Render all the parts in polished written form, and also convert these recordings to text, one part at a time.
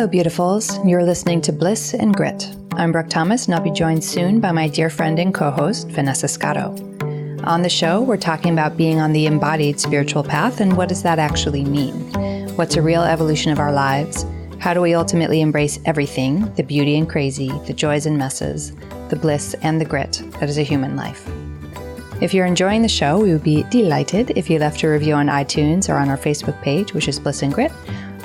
Hello, beautifuls. You're listening to Bliss and Grit. I'm Brooke Thomas, and I'll be joined soon by my dear friend and co-host, Vanessa Scotto. On the show, we're talking about being on the embodied spiritual path and what does that actually mean? What's a real evolution of our lives? How do we ultimately embrace everything, the beauty and crazy, the joys and messes, the bliss and the grit that is a human life? If you're enjoying the show, we would be delighted if you left a review on iTunes or on our Facebook page, which is Bliss and Grit,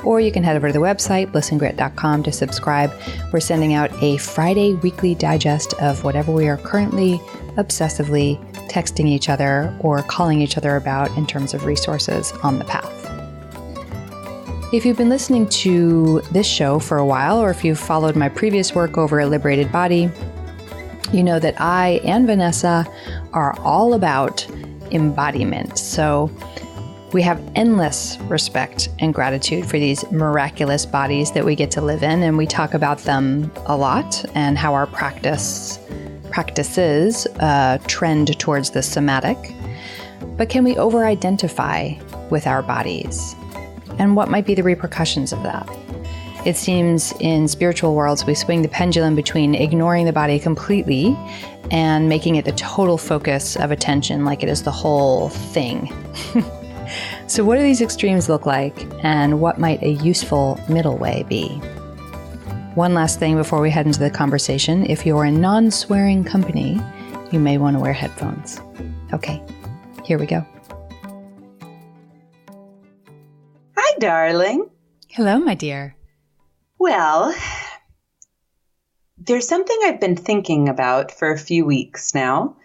or you can head over to the website, blissandgrit.com, to subscribe. We're sending out a Friday weekly digest of whatever we are currently obsessively texting each other or calling each other about in terms of resources on the path. If you've been listening to this show for a while, or if you've followed my previous work over at Liberated Body, you know that I and Vanessa are all about embodiment. So we have endless respect and gratitude for these miraculous bodies that we get to live in, and we talk about them a lot and how our practices trend towards the somatic. But can we over-identify with our bodies? And what might be the repercussions of that? It seems in spiritual worlds, we swing the pendulum between ignoring the body completely and making it the total focus of attention, like it is the whole thing. So what do these extremes look like, and what might a useful middle way be? One last thing before we head into the conversation. If you're in non-swearing company, you may want to wear headphones. Okay, here we go. Hi, darling. Hello, my dear. Well, there's something I've been thinking about for a few weeks now,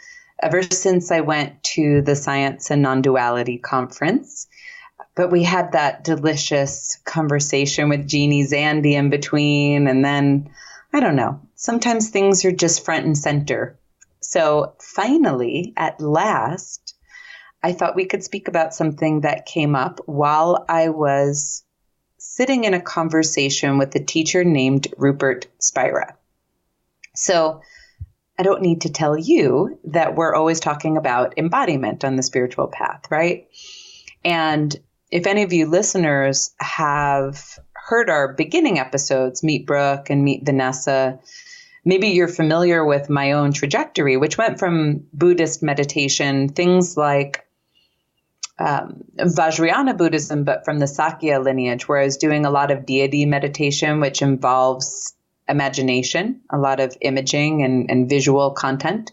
ever since I went to the Science and Non-Duality Conference. But we had that delicious conversation with Jeannie Zandy in between. And then, I don't know, sometimes things are just front and center. So finally, at last, I thought we could speak about something that came up while I was sitting in a conversation with a teacher named Rupert Spira. So I don't need to tell you that we're always talking about embodiment on the spiritual path, right? And if any of you listeners have heard our beginning episodes, Meet Brooke and Meet Vanessa, maybe you're familiar with my own trajectory, which went from Buddhist meditation, things like Vajrayana Buddhism, but from the Sakya lineage, where I was doing a lot of deity meditation, which involves imagination, a lot of imaging and visual content.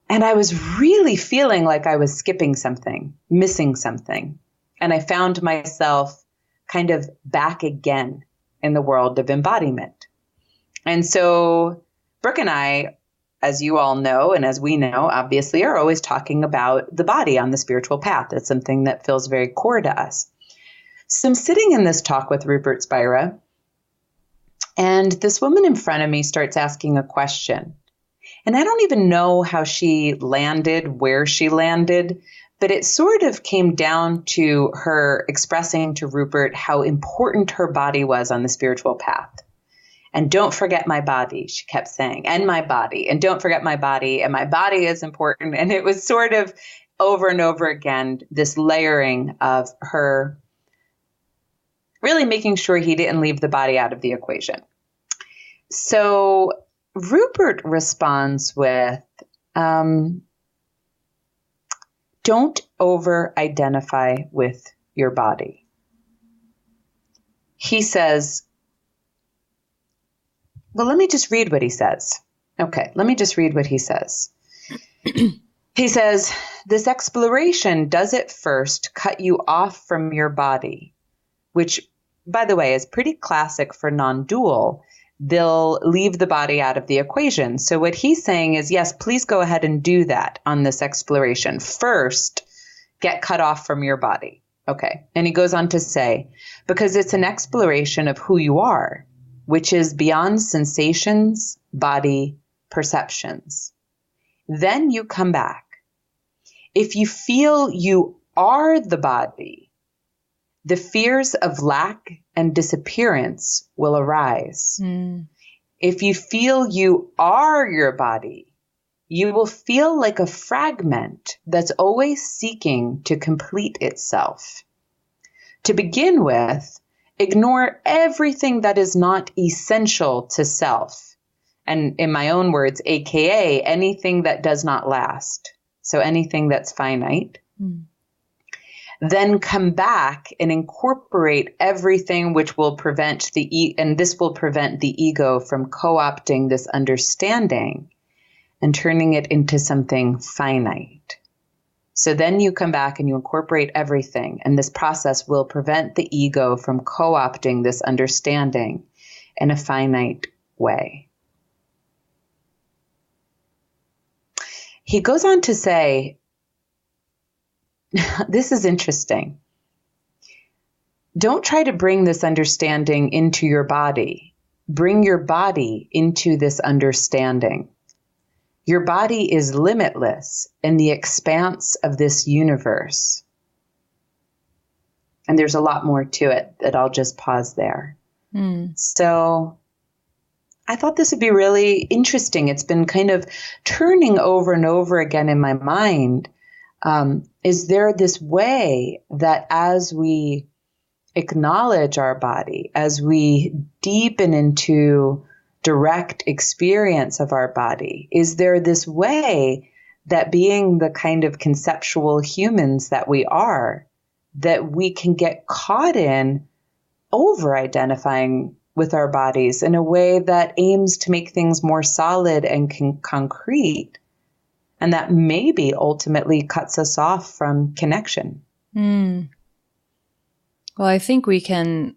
And I was really feeling like I was skipping something, missing something. And I found myself kind of back again in the world of embodiment. And so Brooke and I, as you all know, and as we know, obviously, are always talking about the body on the spiritual path. It's something that feels very core to us. So I'm sitting in this talk with Rupert Spira, and this woman in front of me starts asking a question. And I don't even know how she landed, where she landed, but it sort of came down to her expressing to Rupert how important her body was on the spiritual path. And don't forget my body, she kept saying, and my body, and don't forget my body, and my body is important. And it was sort of over and over again, this layering of her really making sure he didn't leave the body out of the equation. So Rupert responds with, don't over-identify with your body. He says, well, let me just read what he says. Okay, let me just read what he says. He says, this exploration does at first cut you off from your body, which, by the way, is pretty classic for non-dual. They'll leave the body out of the equation. So what he's saying is, yes, please go ahead and do that on this exploration. First, get cut off from your body. Okay. And he goes on to say, because it's an exploration of who you are, which is beyond sensations, body, perceptions. Then you come back. If you feel you are the body, the fears of lack and disappearance will arise. If you feel you are your body, you will feel like a fragment that's always seeking to complete itself. To begin with, ignore everything that is not essential to self. And in my own words, AKA anything that does not last. So anything that's finite. Then come back and incorporate everything which will prevent and this will prevent the ego from co-opting this understanding and turning it into something finite. So then you come back and you incorporate everything, and this process will prevent the ego from co-opting this understanding in a finite way. He goes on to say, this is interesting. Don't try to bring this understanding into your body. Bring your body into this understanding. Your body is limitless in the expanse of this universe. And there's a lot more to it that I'll just pause there. So I thought this would be really interesting. It's been kind of turning over and over again in my mind. Is there this way that as we acknowledge our body, as we deepen into direct experience of our body, is there this way that being the kind of conceptual humans that we are, that we can get caught in over-identifying with our bodies in a way that aims to make things more solid and concrete, and that maybe ultimately cuts us off from connection? Well, I think we can,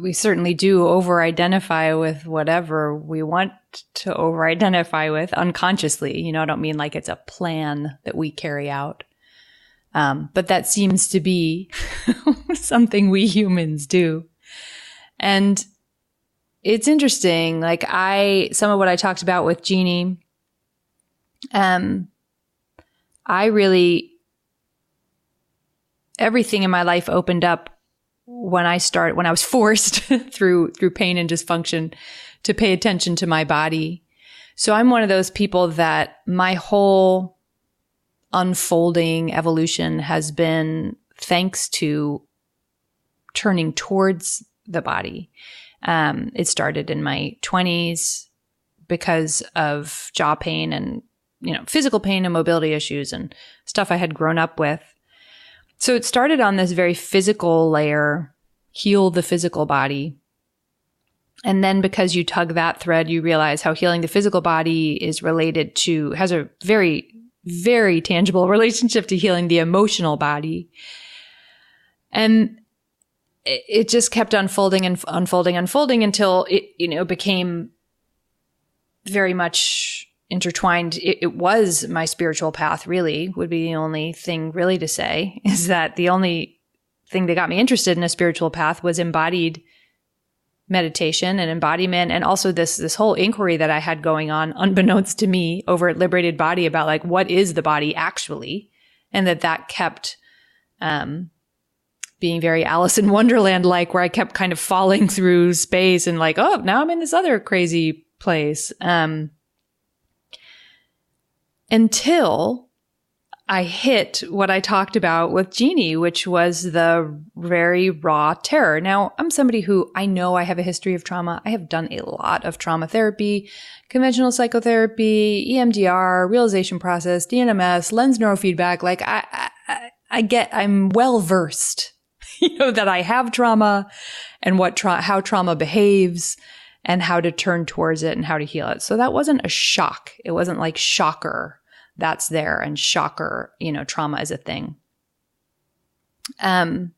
we certainly do over-identify with whatever we want to over-identify with unconsciously. You know, I don't mean like it's a plan that we carry out. But that seems to be something we humans do. And it's interesting, like some of what I talked about with Jeannie, everything in my life opened up when I was forced through pain and dysfunction to pay attention to my body. So I'm one of those people that my whole unfolding evolution has been thanks to turning towards the body. It started in my 20s because of jaw pain and, physical pain and mobility issues and stuff I had grown up with. So it started on this very physical layer, heal the physical body. And then because you tug that thread, you realize how healing the physical body has a very, very tangible relationship to healing the emotional body. And it just kept unfolding and unfolding until it, became very much intertwined. It was my spiritual path, really, would be the only thing really to say, is that the only thing that got me interested in a spiritual path was embodied meditation and embodiment, and also this whole inquiry that I had going on, unbeknownst to me, over at Liberated Body about like, what is the body actually? And that kept being very Alice in Wonderland-like, where I kept kind of falling through space and like, oh, now I'm in this other crazy place. Until I hit what I talked about with Jeannie, which was the very raw terror. Now, I'm somebody who I know I have a history of trauma. I have done a lot of trauma therapy, conventional psychotherapy, EMDR, realization process, DNMS, lens neurofeedback. Like I'm well versed, that I have trauma and how trauma behaves and how to turn towards it and how to heal it. So that wasn't a shock. It wasn't like shocker. That's there, and shocker, trauma is a thing. But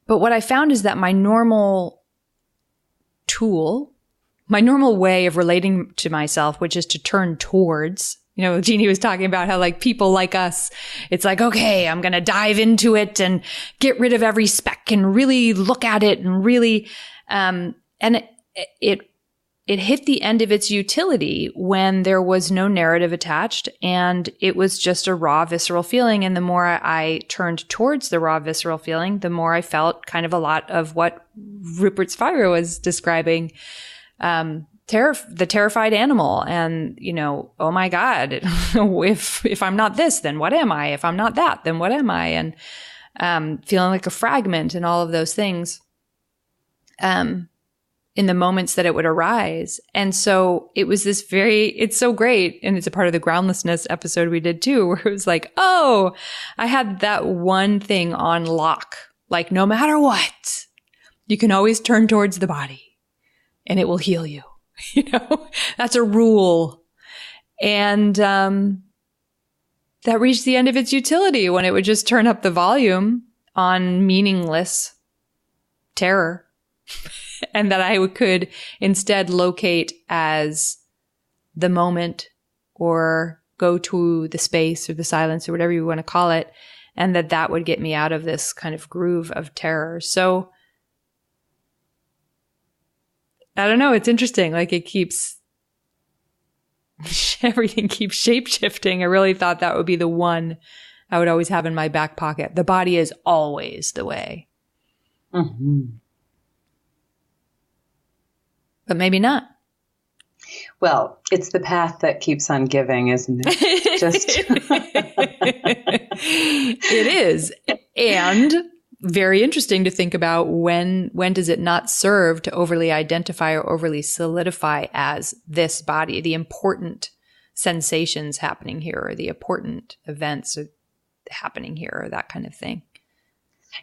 what I found is that my normal way of relating to myself, which is to turn towards, Jeannie was talking about how like people like us, it's like, okay, I'm going to dive into it and get rid of every speck and really look at it and really, and it hit the end of its utility when there was no narrative attached and it was just a raw, visceral feeling. And the more I turned towards the raw, visceral feeling, the more I felt kind of a lot of what Rupert Spira was describing, the terrified animal. And, oh my God, if I'm not this, then what am I? If I'm not that, then what am I? And feeling like a fragment and all of those things in the moments that it would arise. And so it was this it's so great. And it's a part of the groundlessness episode we did too, where it was like, oh, I had that one thing on lock. Like no matter what, you can always turn towards the body and it will heal you. That's a rule. And that reached the end of its utility when it would just turn up the volume on meaningless terror. And that I could instead locate as the moment or go to the space or the silence or whatever you want to call it. And that would get me out of this kind of groove of terror. So I don't know. It's interesting. Like everything keeps shape shifting. I really thought that would be the one I would always have in my back pocket. The body is always the way. Mm-hmm. But maybe not. Well, it's the path that keeps on giving, isn't it? It is. And very interesting to think about when does it not serve to overly identify or overly solidify as this body, the important sensations happening here or the important events happening here or that kind of thing.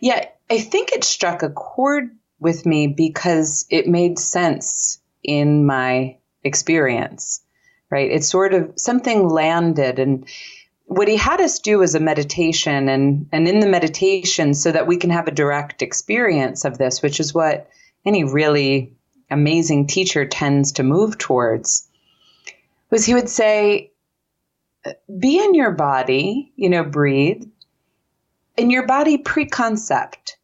Yeah, I think it struck a chord with me because it made sense in my experience, right? It's sort of something landed, and what he had us do was a meditation, and in the meditation, so that we can have a direct experience of this, which is what any really amazing teacher tends to move towards, was he would say, be in your body, breathe, in your body pre-concept.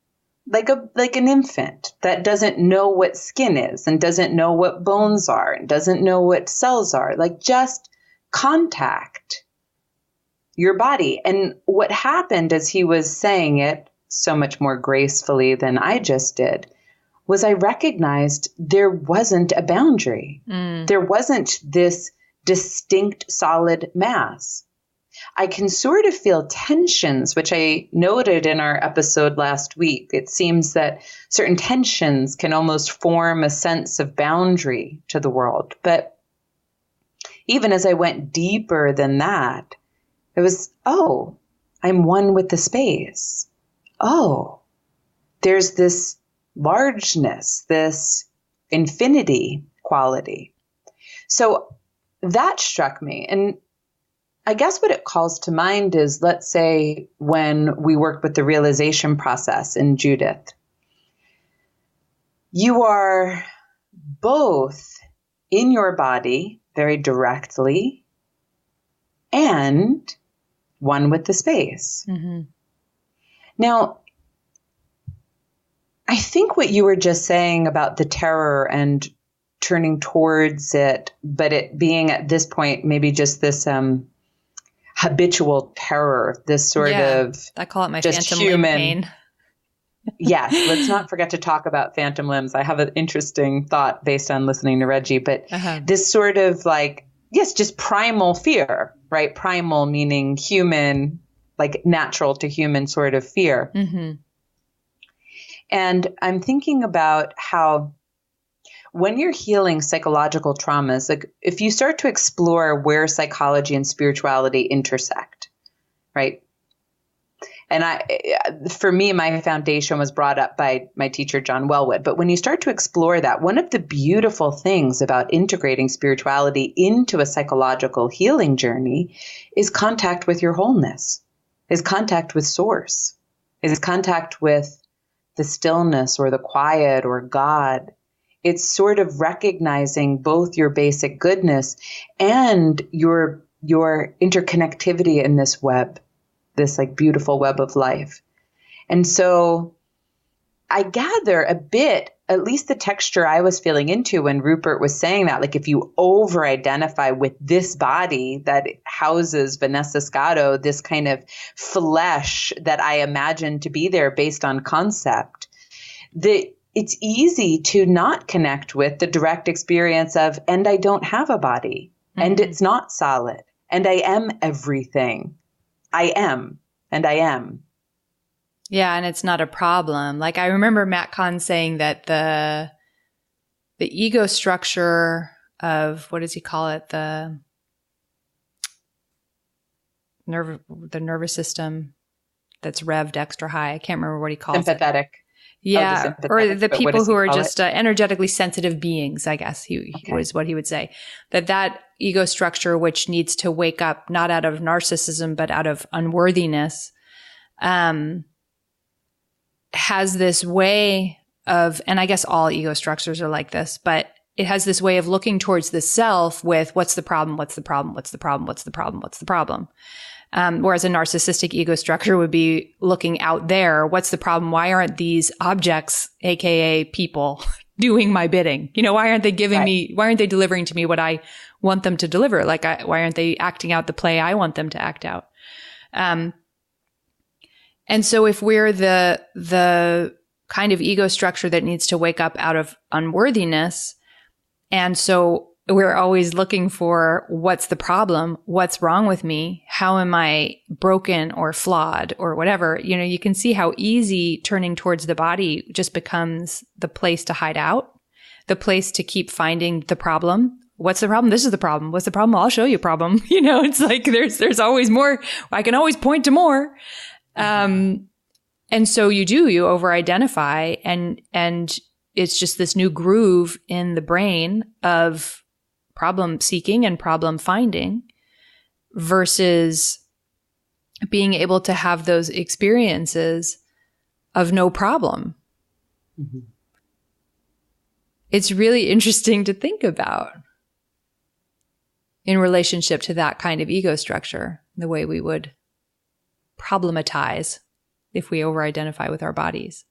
Like an infant that doesn't know what skin is and doesn't know what bones are and doesn't know what cells are. Like just contact your body. And what happened as he was saying it so much more gracefully than I just did was I recognized there wasn't a boundary. There wasn't this distinct solid mass. I can sort of feel tensions, which I noted in our episode last week. It seems that certain tensions can almost form a sense of boundary to the world. But even as I went deeper than that, it was, oh, I'm one with the space. Oh, there's this largeness, this infinity quality. So that struck me. And I guess what it calls to mind is, let's say, when we work with the realization process in Judith, you are both in your body very directly and one with the space. Mm-hmm. Now, I think what you were just saying about the terror and turning towards it, but it being at this point maybe just this habitual terror, this sort of I call it my just phantom limb pain. Yes, let's not forget to talk about phantom limbs. I have an interesting thought based on listening to Reggie, but this sort of just primal fear, right? Primal meaning human, like natural to human sort of fear. Mm-hmm. And I'm thinking about how when you're healing psychological traumas, like if you start to explore where psychology and spirituality intersect, right? And for me, my foundation was brought up by my teacher, John Wellwood. But when you start to explore that, one of the beautiful things about integrating spirituality into a psychological healing journey is contact with your wholeness, is contact with source, is contact with the stillness or the quiet or God. It's sort of recognizing both your basic goodness and your interconnectivity in this web, this like beautiful web of life. And so I gather a bit, at least the texture I was feeling into when Rupert was saying that, like if you over-identify with this body that houses Vanessa Scotto, this kind of flesh that I imagine to be there based on concept, it's easy to not connect with the direct experience of, and I don't have a body, and it's not solid, and I am everything. I am, and I am. Yeah, and it's not a problem. Like I remember Matt Kahn saying that the ego structure of, what does he call it? The nervous system that's revved extra high. I can't remember what he calls Sympathetic. it. Yeah, or the people who are just energetically sensitive beings, I guess was what he would say. That ego structure, which needs to wake up not out of narcissism, but out of unworthiness, has this way of, and I guess all ego structures are like this, but it has this way of looking towards the self with what's the problem, what's the problem, what's the problem, what's the problem, what's the problem. Whereas a narcissistic ego structure would be looking out there. What's the problem? Why aren't these objects, AKA people, doing my bidding? Why aren't they why aren't they delivering to me what I want them to deliver? Like, why aren't they acting out the play I want them to act out? And so if we're the kind of ego structure that needs to wake up out of unworthiness, and so we're always looking for what's the problem, what's wrong with me, how am I broken or flawed or whatever, you can see how easy turning towards the body just becomes the place to hide out, the place to keep finding the problem. What's the problem? This is the problem. What's the problem? I'll show you a problem. It's like there's always more. I can always point to more. And so you over-identify and it's just this new groove in the brain of problem seeking and problem finding versus being able to have those experiences of no problem. Mm-hmm. It's really interesting to think about in relationship to that kind of ego structure, the way we would problematize if we over-identify with our bodies.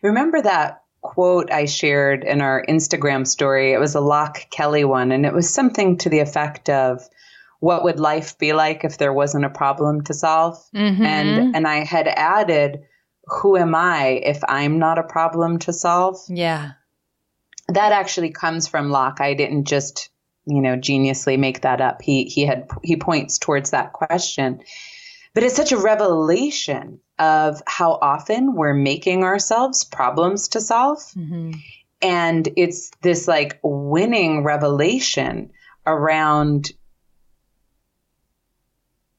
Remember that quote I shared in our Instagram story? It was a Locke Kelly one, and it was something to the effect of, what would life be like if there wasn't a problem to solve? Mm-hmm. And I had added, who am I if I'm not a problem to solve? Yeah. That actually comes from Locke. I didn't just, geniusly make that up. He points towards that question. But it's such a revelation of how often we're making ourselves problems to solve. Mm-hmm. And it's this like winning revelation around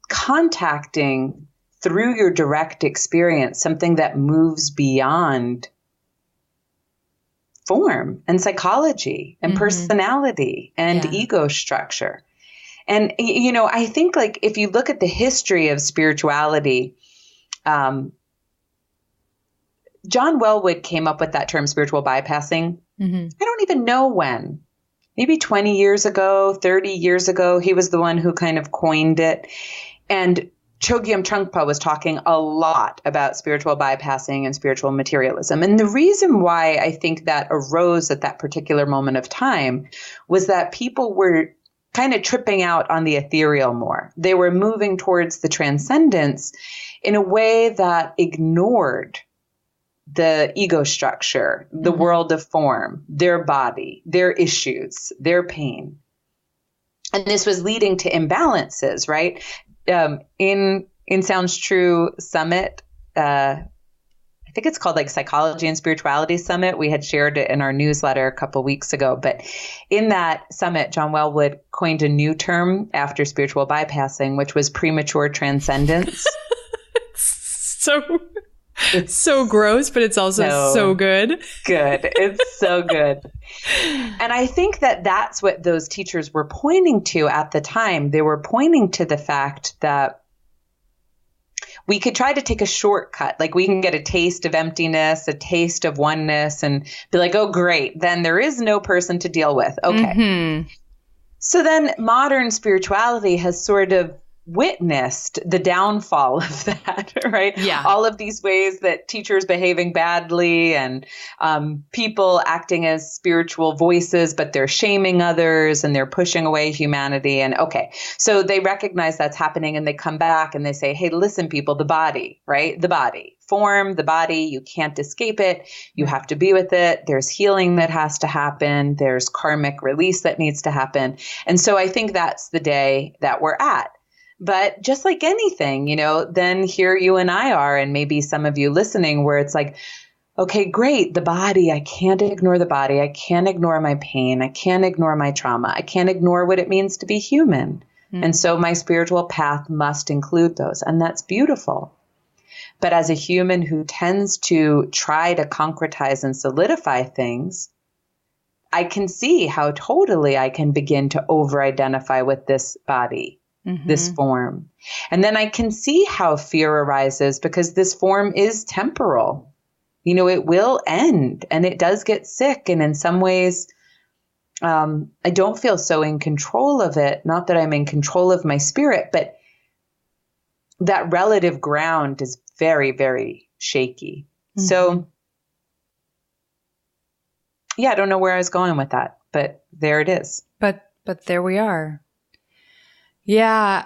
contacting through your direct experience something that moves beyond form and psychology and personality and ego structure. And, I think like if you look at the history of spirituality, John Wellwood came up with that term spiritual bypassing. Mm-hmm. I don't even know when, maybe 20 years ago, 30 years ago, he was the one who kind of coined it. And Chogyam Trungpa was talking a lot about spiritual bypassing and spiritual materialism. And the reason why I think that arose at that particular moment of time was that people were kind of tripping out on the ethereal more. They were moving towards the transcendence in a way that ignored the ego structure, the world of form, their body, their issues, their pain. And this was leading to imbalances, right? In Sounds True Summit, I think it's called like Psychology and Spirituality Summit. We had shared it in our newsletter a couple weeks ago. But in that summit, John Wellwood coined a new term after spiritual bypassing, which was premature transcendence. It's so gross, but it's also so good. Good. It's so good. And I think that that's what those teachers were pointing to at the time. They were pointing to the fact that we could try to take a shortcut. Like we can get a taste of emptiness, a taste of oneness, and be like, oh, great. Then there is no person to deal with. Okay. Mm-hmm. So then modern spirituality has sort of witnessed the downfall of that, right? Yeah. All of these ways that teachers behaving badly and people acting as spiritual voices, but they're shaming others and they're pushing away humanity. And okay, so they recognize that's happening and they come back and they say, hey, listen, people, the body, right? The body. Form, the body, you can't escape it. You have to be with it. There's healing that has to happen. There's karmic release that needs to happen. And so I think that's the day that we're at. But just like anything, then here you and I are, and maybe some of you listening, where it's like, okay, great. The body, I can't ignore the body. I can't ignore my pain. I can't ignore my trauma. I can't ignore what it means to be human. And so my spiritual path must include those. And that's beautiful. But as a human who tends to try to concretize and solidify things, I can see how totally I can begin to over-identify with this body, this form. And then I can see how fear arises, because this form is temporal. It will end, and it does get sick. And in some ways, I don't feel so in control of it. Not that I'm in control of my spirit, but that relative ground is very, very shaky. So, yeah, I don't know where I was going with that, but there it is. But there we are. Yeah.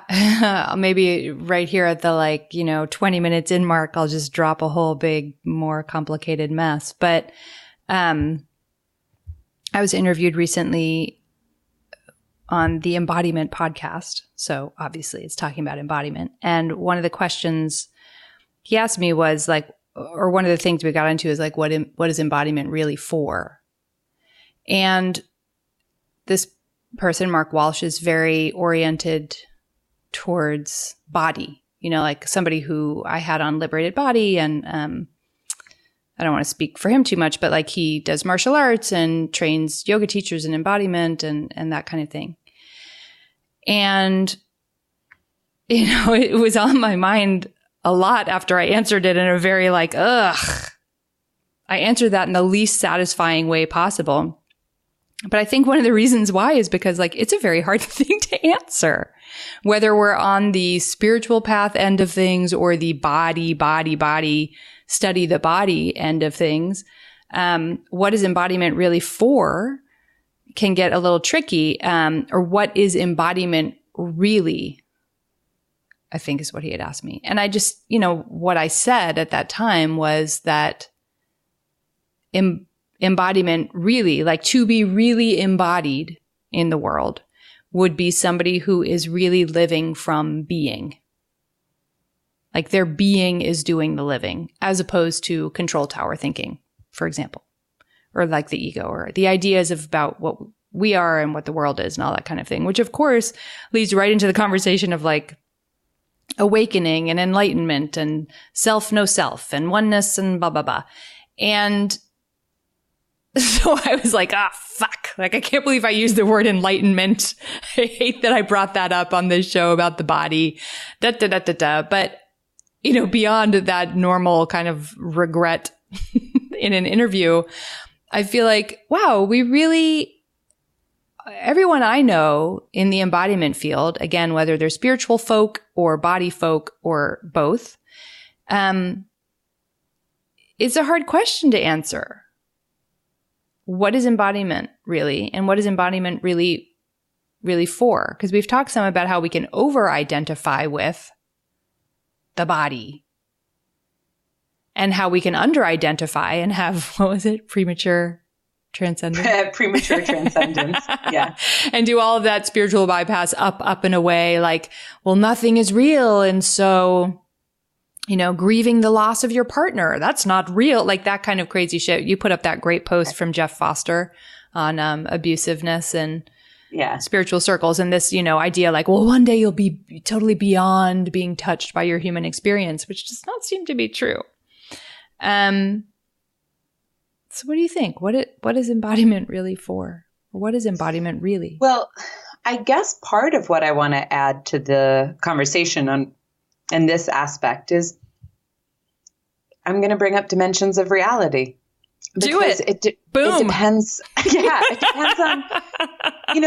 Maybe right here at the 20 minutes in mark, I'll just drop a whole big, more complicated mess. But, I was interviewed recently on the Embodiment podcast. So obviously it's talking about embodiment. And one of the questions he asked me was or one of the things we got into is what is embodiment really for? And this person, Mark Walsh, is very oriented towards body, somebody who I had on Liberated Body, and I don't want to speak for him too much, but he does martial arts and trains yoga teachers in embodiment and that kind of thing. And, it was on my mind a lot after I answered it in a very I answered that in the least satisfying way possible. But I think one of the reasons why is because it's a very hard thing to answer, whether we're on the spiritual path end of things or the body, study the body end of things. What is embodiment really for can get a little tricky. Or what is embodiment really, I think is what he had asked me. And I just, what I said at that time was that embodiment really, to be really embodied in the world, would be somebody who is really living from being. Their being is doing the living, as opposed to control tower thinking, for example, or the ego, or the ideas about what we are and what the world is and all that kind of thing, which of course leads right into the conversation of awakening and enlightenment and self, no self, and oneness and blah, blah, blah. And so I was fuck. I can't believe I used the word enlightenment. I hate that I brought that up on this show about the body. But, beyond that normal kind of regret in an interview, I feel wow, everyone I know in the embodiment field, again, whether they're spiritual folk or body folk or both, it's a hard question to answer. What is embodiment really? And what is embodiment really for? Because we've talked some about how we can over-identify with the body and how we can under-identify and have, premature transcendence? Premature transcendence. Yeah. And do all of that spiritual bypass up and away, nothing is real. And so, grieving the loss of your partner, that's not real. That kind of crazy shit. You put up that great post from Jeff Foster on abusiveness and spiritual circles. And this, idea one day you'll be totally beyond being touched by your human experience, which does not seem to be true. So what do you think? What is embodiment really for? Or what is embodiment really? Well, I guess part of what I want to add to the conversation in this aspect is I'm going to bring up dimensions of reality. Do it. Boom. It depends. Yeah, it depends on,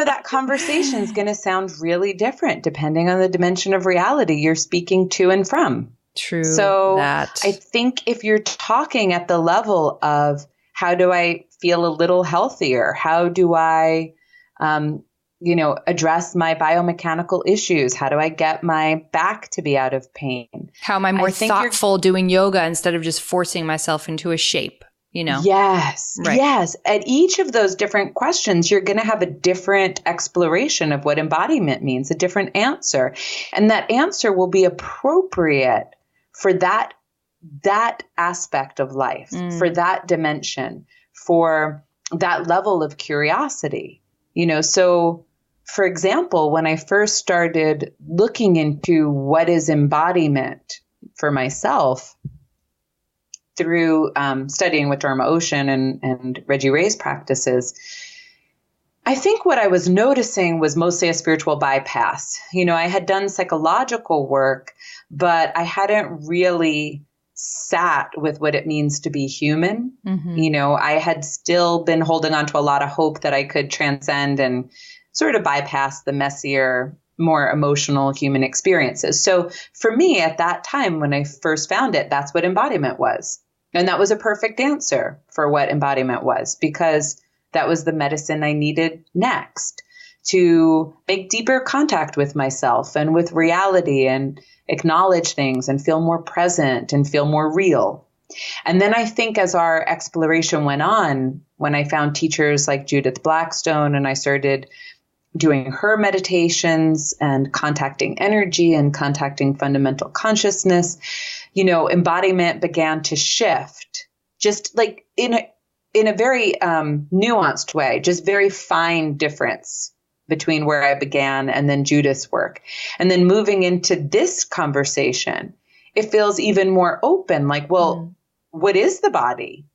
that conversation is going to sound really different depending on the dimension of reality you're speaking to and from. True. So that. I think if you're talking at the level of how do I feel a little healthier? How do I, address my biomechanical issues? How do I get my back to be out of pain? How am I more thoughtful doing yoga instead of just forcing myself into a shape? Yes. Right. Yes. At each of those different questions, you're going to have a different exploration of what embodiment means, a different answer. And that answer will be appropriate for that aspect of life, for that dimension, for that level of curiosity. So for example, when I first started looking into what is embodiment for myself, through studying with Dharma Ocean and Reggie Ray's practices, I think what I was noticing was mostly a spiritual bypass. I had done psychological work, but I hadn't really sat with what it means to be human. I had still been holding on to a lot of hope that I could transcend and sort of bypass the messier, more emotional human experiences. So for me at that time, when I first found it, that's what embodiment was. And that was a perfect answer for what embodiment was, because that was the medicine I needed next to make deeper contact with myself and with reality and acknowledge things and feel more present and feel more real. And then I think as our exploration went on, when I found teachers like Judith Blackstone and I started doing her meditations and contacting energy and contacting fundamental consciousness, embodiment began to shift, just like in a very nuanced way, just very fine difference between where I began and then Judith's work. And then moving into this conversation, it feels even more open, like, well, what is the body?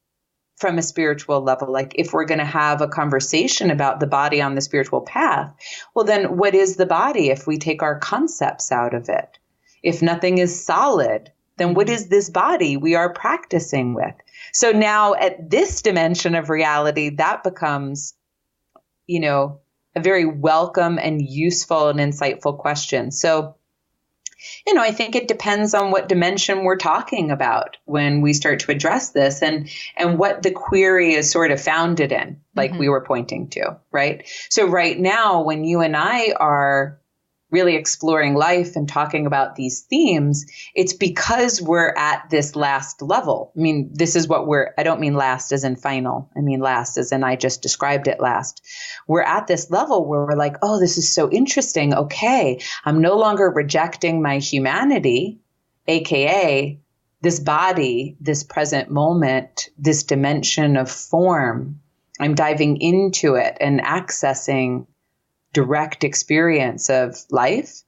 From a spiritual level, like if we're going to have a conversation about the body on the spiritual path, well, then what is the body if we take our concepts out of it? If nothing is solid, then what is this body we are practicing with? So now at this dimension of reality, that becomes, a very welcome and useful and insightful question. So, I think it depends on what dimension we're talking about when we start to address this and what the query is sort of founded in, like we were pointing to, right? So right now, when you and I are really exploring life and talking about these themes, it's because we're at this last level. I mean, this is what I don't mean last as in final. I mean last as in I just described it last. We're at this level where we're like, oh, this is so interesting. Okay, I'm no longer rejecting my humanity, AKA this body, this present moment, this dimension of form. I'm diving into it and accessing direct experience of life.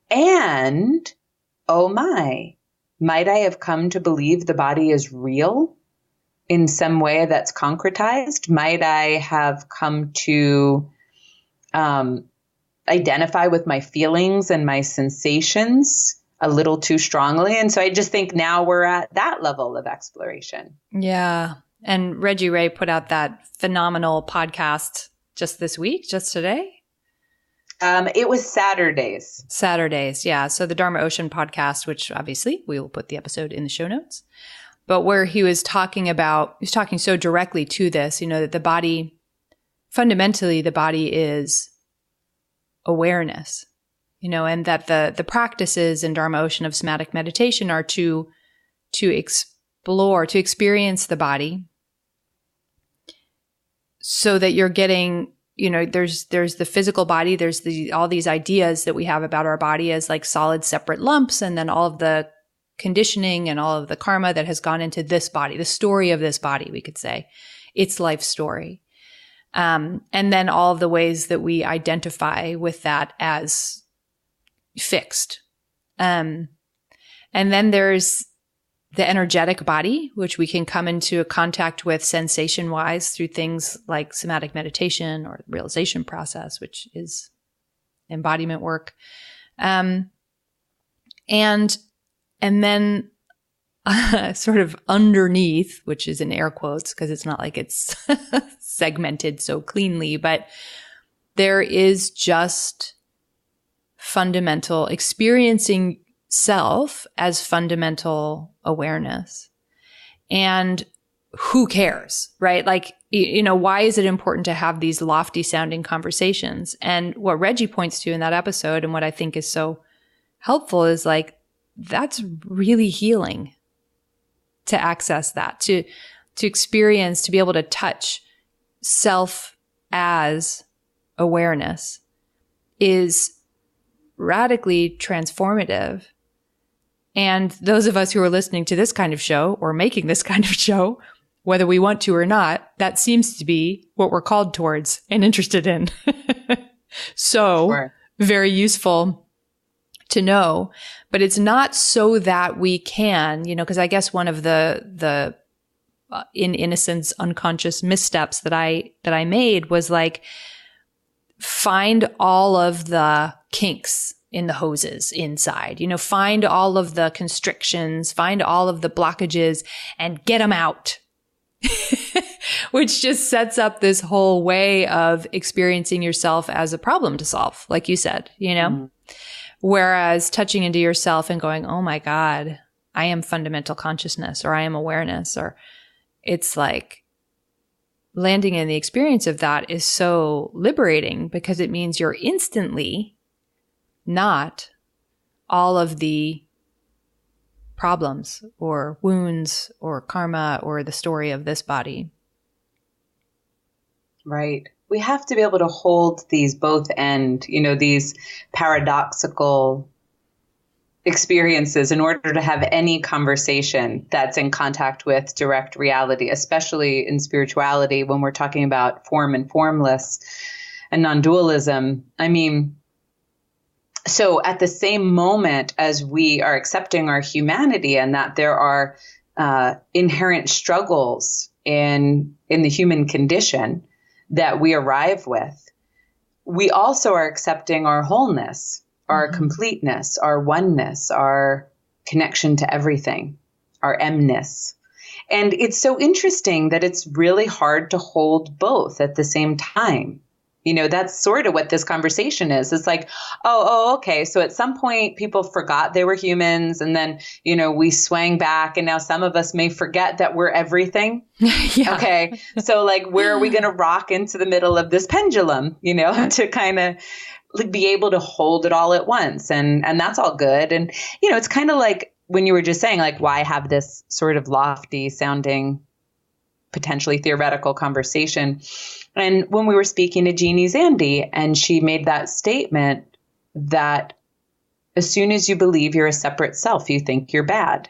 And, oh my, might I have come to believe the body is real in some way that's concretized? Might I have come to identify with my feelings and my sensations a little too strongly? And so I just think now we're at that level of exploration. Yeah. And Reggie Ray put out that phenomenal podcast just this week, just today? It was Saturdays. Saturdays, yeah. So the Dharma Ocean podcast, which obviously we will put the episode in the show notes, but where he was talking so directly to this, that the body, fundamentally, the body is awareness, and that the practices in Dharma Ocean of somatic meditation are to explore, to experience the body, so that you're getting, there's the physical body, there's all these ideas that we have about our body as like solid separate lumps, and then all of the conditioning and all of the karma that has gone into this body, the story of this body, we could say, its life story. And then all of the ways that we identify with that as fixed. And then there's the energetic body, which we can come into a contact with sensation-wise through things like somatic meditation or realization process, which is embodiment work. And then sort of underneath, which is in air quotes because it's not like it's segmented so cleanly, but there is just fundamental experiencing self as fundamental awareness. And who cares, right? Like, why is it important to have these lofty sounding conversations? And what Reggie points to in that episode, and what I think is so helpful, is like, that's really healing to access that, to to experience, to be able to touch self as awareness is radically transformative. And those of us who are listening to this kind of show or making this kind of show, whether we want to or not, that seems to be what we're called towards and interested in. So Sure. Very useful to know, but it's not so that we can, because I guess one of the in innocence, unconscious missteps that I made was like, find all of the kinks in the hoses inside, find all of the constrictions, find all of the blockages and get them out, which just sets up this whole way of experiencing yourself as a problem to solve, like you said, Whereas touching into yourself and going, oh my God, I am fundamental consciousness, or I am awareness, or it's like landing in the experience of that is so liberating, because it means you're instantly not all of the problems or wounds or karma or the story of this body. Right. We have to be able to hold these both end, these paradoxical experiences in order to have any conversation that's in contact with direct reality, especially in spirituality when we're talking about form and formless and non-dualism. I mean, so at the same moment as we are accepting our humanity and that there are inherent struggles in the human condition that we arrive with, we also are accepting our wholeness, our completeness, our oneness, our connection to everything, our emness. And it's so interesting that it's really hard to hold both at the same time. That's sort of what this conversation is. It's like, okay. So at some point people forgot they were humans, and then, we swang back, and now some of us may forget that we're everything. Yeah. Okay. So like, where are we going to rock into the middle of this pendulum, to kind of be able to hold it all at once? And that's all good. And, it's kind of like when you were just saying, like, why have this sort of lofty sounding, potentially theoretical conversation? And when we were speaking to Jeannie Zandy, and she made that statement that as soon as you believe you're a separate self, you think you're bad.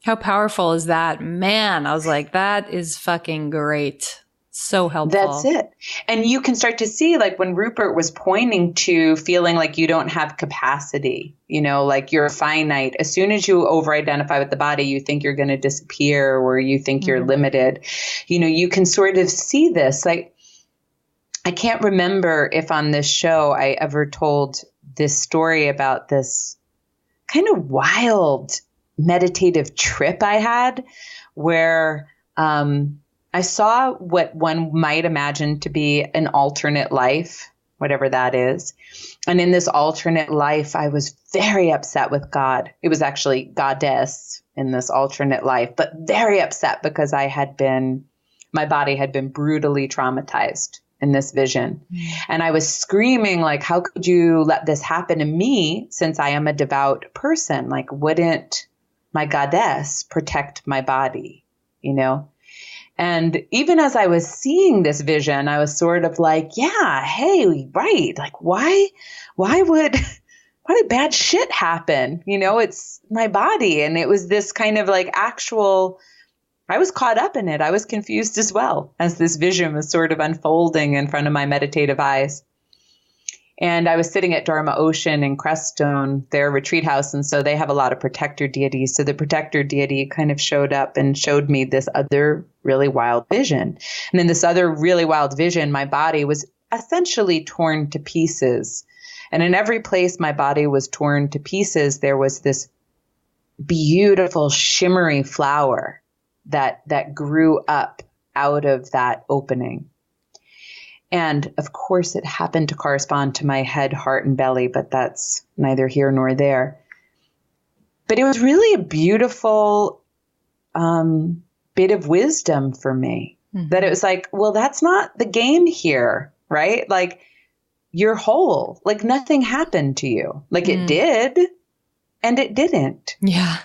How powerful is that? Man, I was like, that is fucking great. So helpful. That's it. And you can start to see, like, when Rupert was pointing to feeling like you don't have capacity, like you're finite. As soon as you over-identify with the body, you think you're going to disappear, or you think you're limited. You can sort of see this. Like, I can't remember if on this show I ever told this story about this kind of wild meditative trip I had where, I saw what one might imagine to be an alternate life, whatever that is. And in this alternate life, I was very upset with God. It was actually goddess in this alternate life, but very upset because my body had been brutally traumatized in this vision. And I was screaming, like, how could you let this happen to me, since I am a devout person? Like, wouldn't my goddess protect my body, And even as I was seeing this vision, I was sort of like, yeah, hey, right. Like, why would bad shit happen? It's my body. And it was this kind of like I was caught up in it. I was confused as well as this vision was sort of unfolding in front of my meditative eyes. And I was sitting at Dharma Ocean in Crestone, their retreat house. And so they have a lot of protector deities. So the protector deity kind of showed up and showed me this other really wild vision. And in this other really wild vision, my body was essentially torn to pieces. And in every place my body was torn to pieces, there was this beautiful shimmery flower that grew up out of that opening. And of course, it happened to correspond to my head, heart, and belly, but that's neither here nor there. But it was really a beautiful bit of wisdom for me, that it was like, well, that's not the game here, right? Like, you're whole, like nothing happened to you. Like it did, and it didn't. Yeah.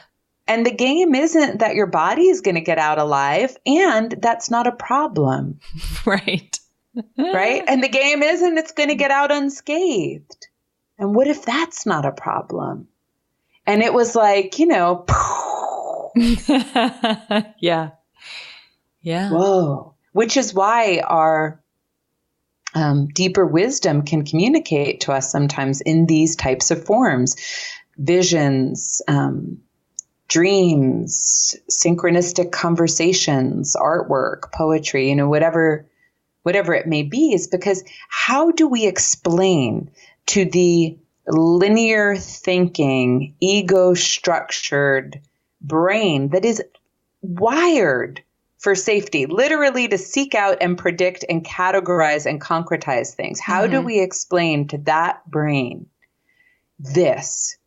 And the game isn't that your body is going to get out alive, and that's not a problem. Right. Right? And the game isn't it's going to get out unscathed. And what if that's not a problem? And it was like, Yeah. Yeah. Whoa. Which is why our deeper wisdom can communicate to us sometimes in these types of forms. Visions, dreams, synchronistic conversations, artwork, poetry, whatever it may be, is because how do we explain to the linear thinking, ego structured brain that is wired for safety, literally to seek out and predict and categorize and concretize things? How do we explain to that brain this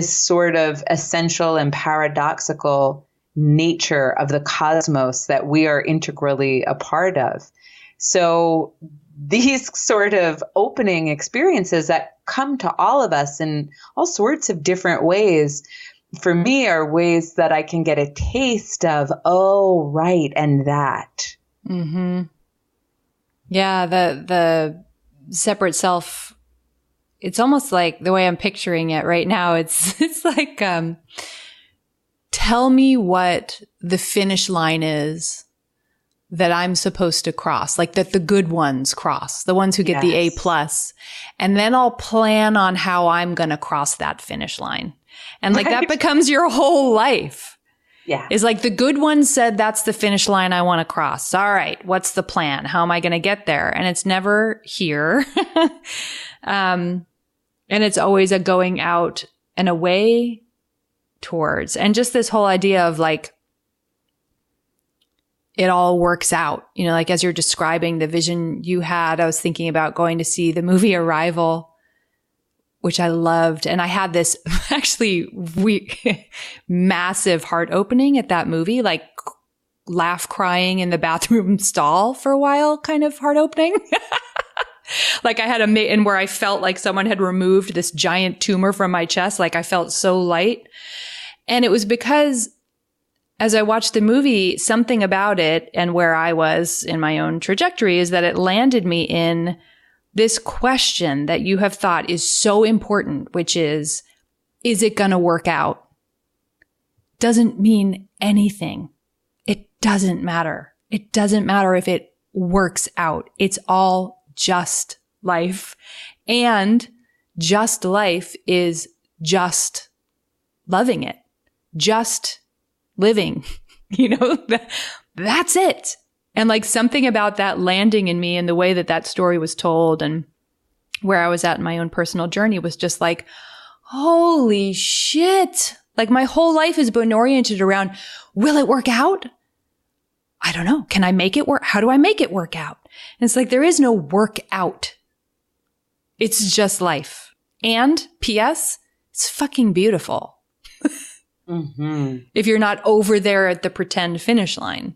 sort of essential and paradoxical nature of the cosmos that we are integrally a part of? So these sort of opening experiences that come to all of us in all sorts of different ways, for me, are ways that I can get a taste of, oh, right, and that. Mm-hmm. Yeah, the separate self. It's almost like the way I'm picturing it right now. It's like, tell me what the finish line is that I'm supposed to cross, like that the good ones cross, the ones who get the A+, and then I'll plan on how I'm going to cross that finish line. And like that becomes your whole life. Yeah. Is like the good ones said, that's the finish line I want to cross. All right. What's the plan? How am I going to get there? And it's never here. And it's always a going out and away towards. And just this whole idea of like, it all works out. Like as you're describing the vision you had, I was thinking about going to see the movie Arrival, which I loved. And I had this actually massive heart opening at that movie, like laugh crying in the bathroom stall for a while, kind of heart opening. Like I had and where I felt like someone had removed this giant tumor from my chest. Like I felt so light. And it was because as I watched the movie, something about it and where I was in my own trajectory is that it landed me in this question that you have thought is so important, which is it going to work out? Doesn't mean anything. It doesn't matter. It doesn't matter if it works out. It's all just life. And just life is just loving it, just living, that's it. And like something about that landing in me and the way that story was told and where I was at in my own personal journey was just like, holy shit. Like my whole life has been oriented around, will it work out? I don't know. Can I make it work? How do I make it work out? And it's like, there is no work out. It's just life. And P.S., it's fucking beautiful. Mm-hmm. If you're not over there at the pretend finish line.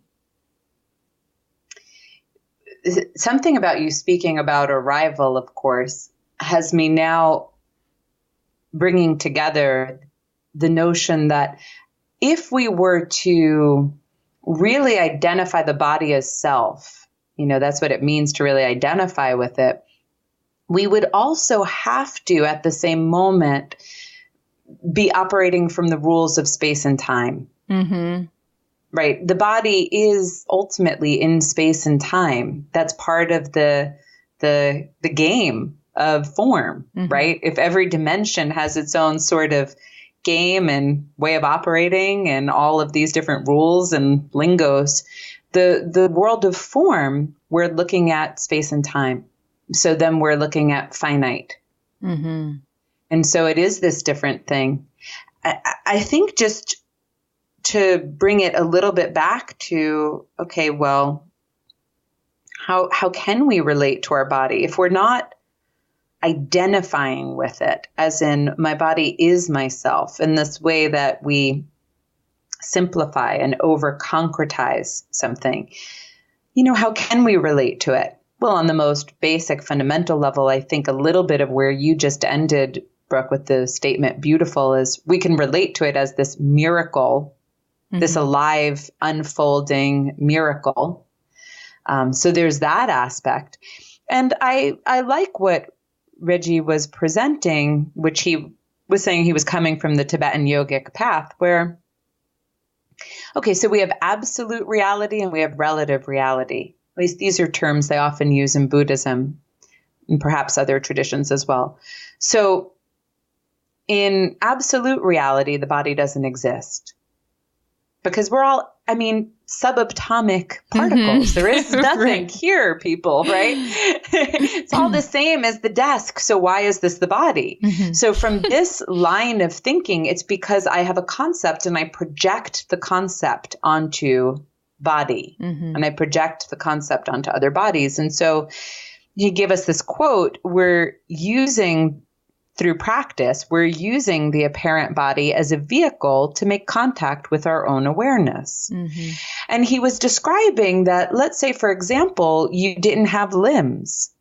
Something about you speaking about Arrival, of course, has me now bringing together the notion that if we were to really identify the body as self, that's what it means to really identify with it, we would also have to, at the same moment, be operating from the rules of space and time. Mm-hmm. Right. The body is ultimately in space and time. That's part of the game of form, right? If every dimension has its own sort of game and way of operating and all of these different rules and lingos, the world of form, we're looking at space and time. So then we're looking at finite. Mm-hmm. And so it is this different thing. I think just to bring it a little bit back to, okay, well, how can we relate to our body if we're not identifying with it, as in my body is myself, in this way that we simplify and over concretize something? How can we relate to it? Well, on the most basic fundamental level, I think a little bit of where you just ended Brooke, with the statement beautiful, is we can relate to it as this miracle, this alive, unfolding miracle. So there's that aspect. And I like what Reggie was presenting, which he was saying he was coming from the Tibetan yogic path, where, okay, so we have absolute reality and we have relative reality. At least these are terms they often use in Buddhism and perhaps other traditions as well. So in absolute reality, the body doesn't exist because we're all, subatomic particles. There is nothing here, people, right? It's all the same as the desk. So why is this the body? So from this line of thinking, it's because I have a concept and I project the concept onto body and I project the concept onto other bodies. And so he gave us this quote, through practice, we're using the apparent body as a vehicle to make contact with our own awareness. And he was describing that, let's say, for example, you didn't have limbs.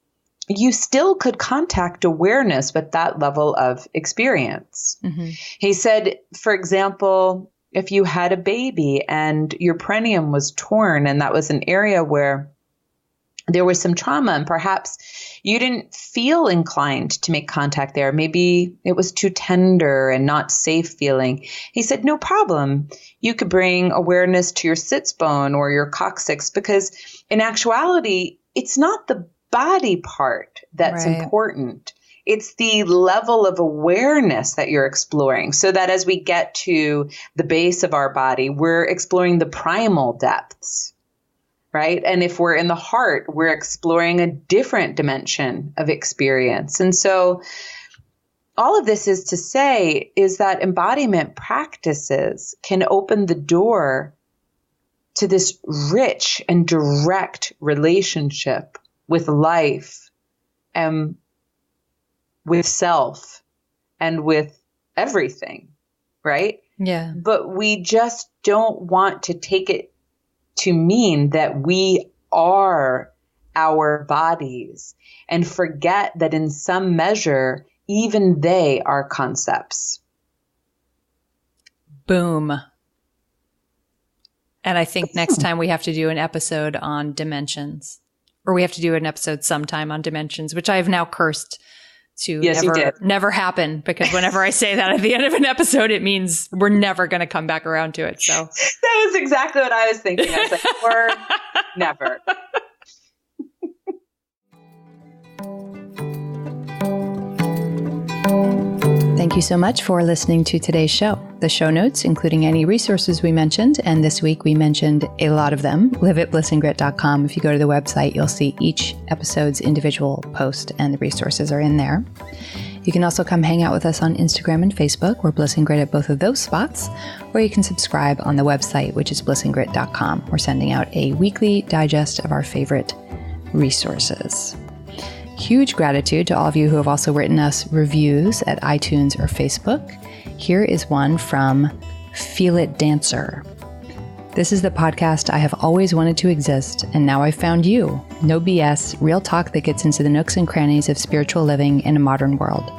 You still could contact awareness with that level of experience. He said, for example, if you had a baby and your perineum was torn and that was an area where there was some trauma and perhaps you didn't feel inclined to make contact there. Maybe it was too tender and not safe feeling. He said, no problem. You could bring awareness to your sits bone or your coccyx, because in actuality, it's not the body part that's important. It's the level of awareness that you're exploring, so that as we get to the base of our body, we're exploring the primal depths. Right? And if we're in the heart, we're exploring a different dimension of experience. And so all of this is to say is that embodiment practices can open the door to this rich and direct relationship with life and with self and with everything, right? Yeah. But we just don't want to take it to mean that we are our bodies and forget that in some measure, even they are concepts. Boom. And I think next time we have to do an episode on dimensions, or we have to do an episode sometime on dimensions, which I have now cursed to never happen, because whenever I say that at the end of an episode, it means we're never going to come back around to it. So that was exactly what I was thinking. I was like, we're never. Thank you so much for listening to today's show. The show notes, including any resources we mentioned, and this week we mentioned a lot of them, live at blissandgrit.com. If you go to the website, you'll see each episode's individual post, and the resources are in there. You can also come hang out with us on Instagram and Facebook. We're Bliss and Grit at both of those spots, or you can subscribe on the website, which is blissandgrit.com. We're sending out a weekly digest of our favorite resources. Huge gratitude to all of you who have also written us reviews at iTunes or Facebook. Here is one from Feel It Dancer. This is the podcast I have always wanted to exist, and now I've found you. No BS, real talk that gets into the nooks and crannies of spiritual living in a modern world.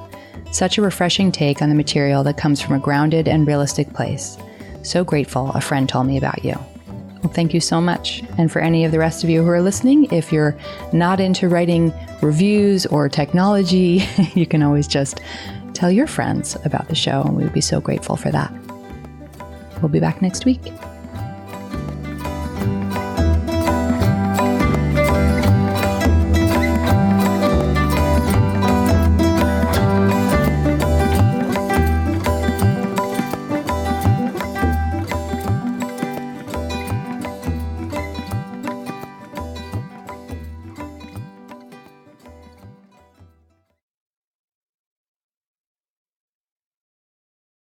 Such a refreshing take on the material that comes from a grounded and realistic place. So grateful a friend told me about you. Well, thank you so much. And for any of the rest of you who are listening, if you're not into writing reviews or technology, you can always just tell your friends about the show, and we would be so grateful for that. We'll be back next week.